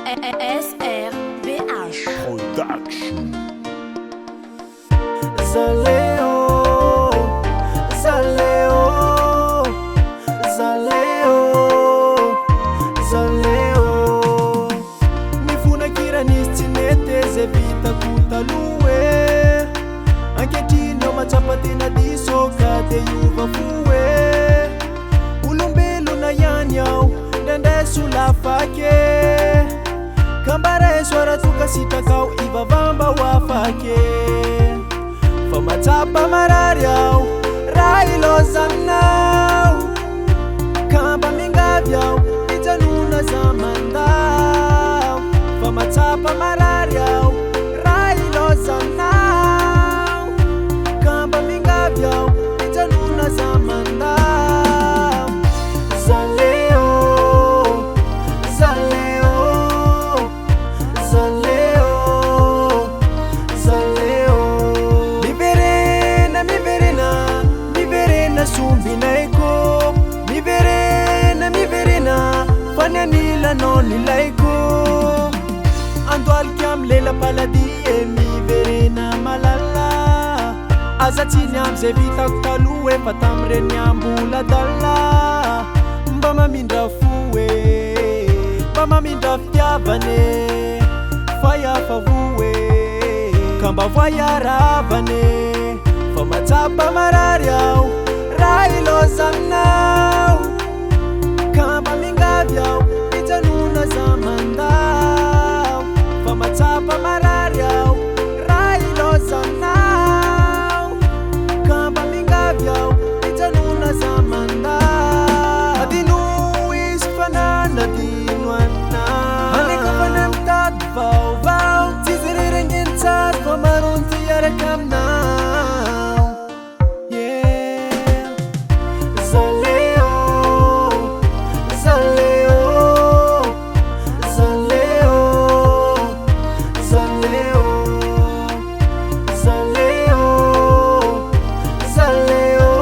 SRBH Production. Zaleo, Zaleo, Zaleo, Zaleo. Mifuna kira nistineteze vita kutalue. Anketino machapatina disoka te yuva fuwe. Ulumbelu na yanyao, dende sulafake. Kambare swara tukasita kau iba vamba wafake. Famatapa marariao, railo zanao. Kamba mingavyao, itanuna zamandao. Famatapa marariao, railo zanao. Kamba mingavyao, itanuna zamandao. Zaleo, Zaleo, Zaleo, Zaleo. Miverena, miverena, miverena sumbinaiko. Miverena, miverena, fanyanila nonilaiko. Andwal kiam lela paladie, miverena malala. Azatini amze vita kutalue, patamre nyambula dala. Mbama minda fuwe, mbama minda fiavane. Faya favuwe, kamba vaya ravane. Famatapa marariao, railo zanao. Kamba mingavyao, itanuna zamandao. Famatapa marariao, railo zanao. Kamba mingavyao, itanuna zamandao. Adinoy isfanana dinwana. Haniko vanemtad vau vau. Tizirengin tad vamarunti yarakam now. Yeah. Zaleo, Zaleo, Zaleo, Zaleo, Zaleo, Zaleo,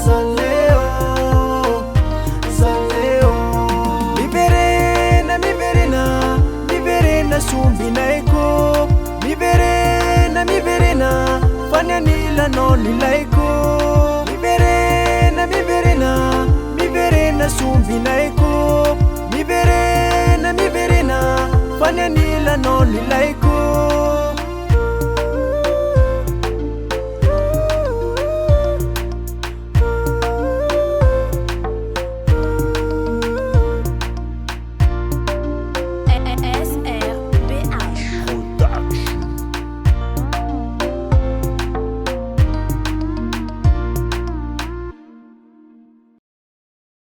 Zaleo, Zaleo. Miverena, miverena, miverena sumbinaiko. Miverena, miverena, fanyanila nonilaiko. Miverena, miverena, miverena sumbinaiko. Miverena, miverena, fanyanila nonilaiko.